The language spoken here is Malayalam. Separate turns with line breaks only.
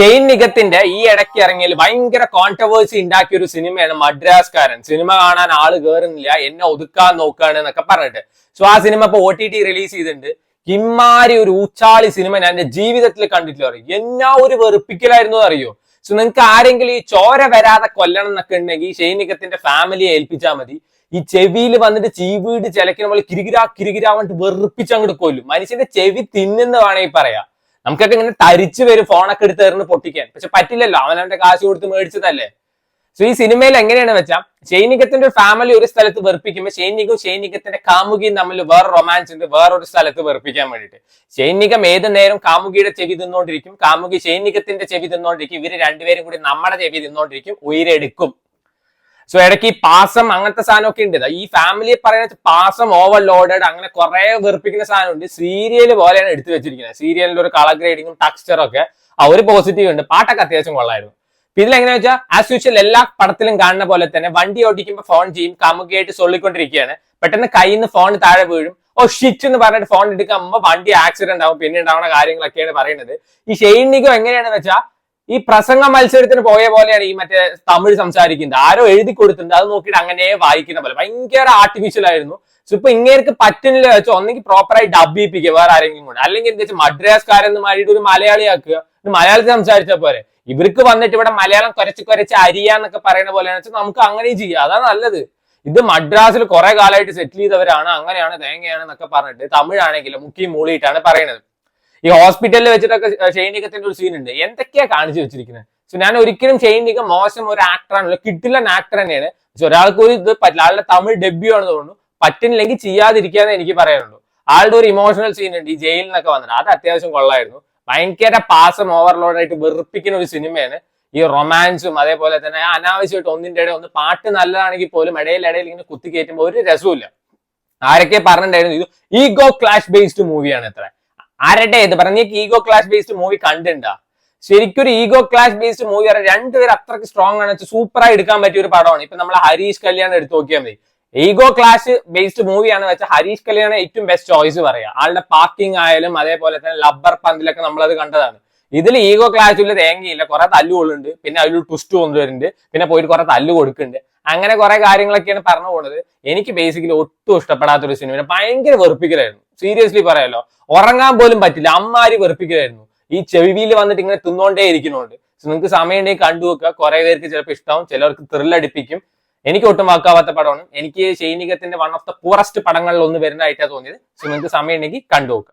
ഷെയ്ൻ നിഗത്തിന്റെ ഈ ഇടയ്ക്ക് ഇറങ്ങിയാൽ ഭയങ്കര കോൺട്രവേഴ്സി ഉണ്ടാക്കിയ ഒരു സിനിമയാണ് മദ്രാസ്കാരൻ. സിനിമ കാണാൻ ആള് കേറുന്നില്ല, എന്നെ ഒതുക്കാൻ നോക്കാണ് എന്നൊക്കെ പറഞ്ഞിട്ട്. സോ ആ സിനിമ ഇപ്പൊ OTT റിലീസ് ചെയ്തിട്ടുണ്ട്. ഇമാരി ഒരു ഊച്ചാളി സിനിമ ഞാൻ എന്റെ ജീവിതത്തിൽ കണ്ടിട്ടില്ല. പറയും എന്നാ ഒരു വെറുപ്പിക്കലായിരുന്നു അറിയോ. സോ നിങ്ങൾക്ക് ആരെങ്കിലും ഈ ചോര വരാതെ കൊല്ലണം എന്നൊക്കെ ഉണ്ടെങ്കിൽ ഷെയ്ൻ നിഗത്തിന്റെ ഫാമിലിയെ ഏൽപ്പിച്ചാൽ മതി. ഈ ചെവിയിൽ വന്നിട്ട് ചീവീട് ചിലക്ക് നമ്മൾ കിരികിരാ വന്നിട്ട് വെറുപ്പിച്ച് അങ്ങോട്ട് കൊല്ലും. മനുഷ്യന്റെ ചെവി തിന്നുന്ന വേണമെങ്കിൽ പറയാം. നമുക്കൊക്കെ ഇങ്ങനെ തരിച്ചു വരും ഫോണൊക്കെ എടുത്ത് എറിഞ്ഞ് പൊട്ടിക്കാൻ. പക്ഷെ പറ്റില്ലല്ലോ, അവനവന്റെ കാശ് കൊടുത്ത് മേടിച്ചതല്ലേ. സോ ഈ സിനിമയിൽ എങ്ങനെയാണ് വെച്ചാൽ ഷെയ്ൻ നിഗത്തിന്റെ ഒരു ഫാമിലി ഒരു സ്ഥലത്ത് വെറുപ്പിക്കുമ്പോൾ ഷെയ്ൻ നിഗത്തിന്റെ കാമുകിയും തമ്മിൽ വേറെ റൊമാൻസ് ഉണ്ട് വേറൊരു സ്ഥലത്ത് വെറുപ്പിക്കാൻ വേണ്ടിയിട്ട്. ഷെയ്ൻ നിഗം ഏത് നേരം കാമുകിയുടെ ചെവി തിന്നോണ്ടിരിക്കും, കാമുകി ഷെയ്ൻ നിഗത്തിന്റെ ചെവി തിന്നോണ്ടിരിക്കും. ഇവര് രണ്ടുപേരും കൂടി നമ്മുടെ ചെവി തിന്നോണ്ടിരിക്കും, ഉയരെടുക്കും. സോ ഇടയ്ക്ക് ഈ പാസം അങ്ങനത്തെ സാധനമൊക്കെ ഉണ്ട്. ഈ ഫാമിലിയെ പറയുന്നത് പാസം ഓവർലോഡഡ് അങ്ങനെ കുറെ വെറുപ്പിക്കുന്ന സാധനമുണ്ട്. സീരിയൽ പോലെയാണ് എടുത്തു വെച്ചിരിക്കുന്നത്. സീരിയലിന്റെ ഒരു കളർ ഗ്രേഡിങ്ങും ടെക്സ്ചറും ഒക്കെ ഒരു പോസിറ്റീവ് ഉണ്ട്. പാട്ടൊക്കെ അത്യാവശ്യം കൊള്ളായിരുന്നു. ഇതിലെങ്ങനെയാ വെച്ചാൽ ആസ് യൂഷ്വൽ എല്ലാ പടത്തിലും കാണുന്ന പോലെ തന്നെ വണ്ടി ഓടിക്കുമ്പോൾ ഫോൺ ചെയ്യും, കാമുകിയായിട്ട് സൊല്ലിക്കൊണ്ടിരിക്കുകയാണ്. പെട്ടെന്ന് കയ്യിൽ നിന്ന് ഫോൺ താഴെ വീഴും. ഓ ഷിറ്റ് എന്ന് പറഞ്ഞിട്ട് ഫോൺ എടുക്കുമ്പോൾ വണ്ടി ആക്സിഡന്റ് ആവും, പിന്നെ ഉണ്ടാവുന്ന കാര്യങ്ങളൊക്കെയാണ് പറയുന്നത്. ഈ ഷെയ്ൻ നിഗം എങ്ങനെയാണെന്ന് വെച്ചാൽ ഈ പ്രസംഗ മത്സരത്തിന് പോയ പോലെയാണ് ഈ മറ്റേ തമിഴ് സംസാരിക്കുന്നത്. ആരോ എഴുതി കൊടുത്തിട്ടുണ്ട്, അത് നോക്കിയിട്ട് അങ്ങനെ വായിക്കുന്ന പോലെ ഭയങ്കര ആർട്ടിഫിഷ്യൽ ആയിരുന്നു. സോ ഇപ്പൊ ഇങ്ങേർക്ക് പറ്റുന്നില്ല വെച്ചാൽ ഒന്നെങ്കിൽ പ്രോപ്പറായി ഡബ് ചെയ്യിപ്പിക്കുക വേറെ ആരെങ്കിലും കൂടെ, അല്ലെങ്കിൽ എന്താ വെച്ചാൽ മദ്രാസ്കാരെന്ന് മാറിയിട്ട് ഒരു മലയാളിയാക്കുക, മലയാളത്തിൽ സംസാരിച്ചാൽ പോരെ. ഇവർക്ക് വന്നിട്ട് ഇവിടെ മലയാളം കുരച്ച് അരിയാന്നൊക്കെ പറയുന്ന പോലെയാണെന്ന് വെച്ചാൽ നമുക്ക് അങ്ങനെയും ചെയ്യാം, അതാണ് നല്ലത്. ഇത് മദ്രാസിൽ കുറെ കാലമായിട്ട് സെറ്റിൽ ചെയ്തവരാണ്, അങ്ങനെയാണ് തേങ്ങയാണ് എന്നൊക്കെ പറഞ്ഞിട്ട് തമിഴാണെങ്കിലും മുക്കി മൂളിയിട്ടാണ് പറയുന്നത്. ഈ ഹോസ്പിറ്റലിൽ വെച്ചിട്ടൊക്കെ ഷെയ്ൻ നിഗത്തിന്റെ ഒരു സീൻ ഉണ്ട്, എന്തൊക്കെയാ കാണിച്ചു വെച്ചിരിക്കുന്നത്. സോ ഞാൻ ഒരിക്കലും ഷെയ്ൻ നിഗം മോശം ഒരു ആക്ടറാണല്ലോ, കിട്ടില്ല ആക്ടർ തന്നെയാണ്. പക്ഷെ ഒരാൾക്ക് ഒരു ഇത് പറ്റില്ല, ആളുടെ തമിഴ് ഡെബ്യൂ ആണെന്ന് തോന്നുന്നു. പറ്റുന്നില്ലെങ്കിൽ ചെയ്യാതിരിക്കാന്ന് എനിക്ക് പറയാനുള്ളൂ. ആളുടെ ഒരു ഇമോഷണൽ സീൻ ഉണ്ട് ഈ ജയിലിൽ നിന്നൊക്കെ വന്നിട്ട്, അത് അത്യാവശ്യം കൊള്ളായിരുന്നു. ഭയങ്കര പാസം ഓവർലോഡായിട്ട് വെറുപ്പിക്കുന്ന ഒരു സിനിമയാണ്. ഈ റൊമാൻസും അതേപോലെ തന്നെ അനാവശ്യമായിട്ട് ഒന്നിന്റെ ഇടയിൽ ഒന്ന് പാട്ട് നല്ലതാണെങ്കിൽ പോലും ഇടയിൽ ഇങ്ങനെ കുത്തി കയറ്റുമ്പോൾ ഒരു രസമില്ല. ആരൊക്കെ പറഞ്ഞിട്ടുണ്ടായിരുന്നു ഇത് ഈഗോ ക്ലാഷ് ബേസ്ഡ് മൂവിയാണ് എത്ര ആരുടെ ഇത് പറഞ്ഞ ഈഗോ ക്ലാഷ് ബേസ്ഡ് മൂവി കണ്ടിട്ടുണ്ടാ? ശരിക്കും ഒരു ഈഗോ ക്ലാഷ് ബേസ്ഡ് മൂവി പറയാം, രണ്ടുപേരും അത്രയ്ക്ക് സ്ട്രോങ് ആണ്, സൂപ്പറായി എടുക്കാൻ പറ്റിയ ഒരു പടമാണ്. ഇപ്പൊ നമ്മളെ ഹരീഷ് കല്യാണം എടുത്ത് നോക്കിയാൽ മതി. ഈഗോ ക്ലാഷ് ബേസ്ഡ് മൂവിയാണ് വെച്ചാൽ ഹരീഷ് കല്യാണം ഏറ്റവും ബെസ്റ്റ് ചോയ്സ് പറയാം. ആളുടെ പാർക്കിംഗ് ആയാലും അതേപോലെ തന്നെ ലബ്ബർ പന്തിലൊക്കെ നമ്മളത് കണ്ടതാണ്. ഇതിൽ ഈഗോ ക്ലാഷിൽ തേങ്ങയില്ല, കുറെ തല്ലുകളുണ്ട്, പിന്നെ അതിലൊരു ട്വിസ്റ്റ് കൊണ്ടുവരുന്നുണ്ട്, പിന്നെ പോയിട്ട് കുറെ തല്ലു കൊടുക്കുന്നുണ്ട്, അങ്ങനെ കുറെ കാര്യങ്ങളൊക്കെയാണ് പറഞ്ഞു പോകുന്നത്. എനിക്ക് ബേസിക്കലി ഒട്ടും ഇഷ്ടപ്പെടാത്തൊരു സിനിമ, ഭയങ്കര വെറുപ്പിക്കലായിരുന്നു. സീരിയസ്ലി പറയാലോ, ഉറങ്ങാൻ പോലും പറ്റില്ല, അമ്മാരി വെറുപ്പിക്കലായിരുന്നു. ഈ ചെവിയിൽ വന്നിട്ട് ഇങ്ങനെ തിന്നോണ്ടേ ഇരിക്കുന്നുണ്ട്. നിങ്ങൾക്ക് സമയം ഉണ്ടെങ്കിൽ കണ്ടുവെക്കുക, കുറെ പേർക്ക് ചിലപ്പോൾ ഇഷ്ടമാവും, ചിലർക്ക് ത്രില്ലടിപ്പിക്കും. എനിക്ക് ഒട്ടും വാക്കാവാത്ത പടമാണ്. എനിക്ക് ഷെയ്ൻ നിഗത്തിന്റെ വൺ ഓഫ് ദ പൂറസ്റ്റ് പടങ്ങളിൽ ഒന്ന് വരുന്നതായിട്ടാണ് തോന്നിയത്. സോ നിങ്ങൾക്ക് സമയം ഉണ്ടെങ്കിൽ കണ്ടുവെക്കുക.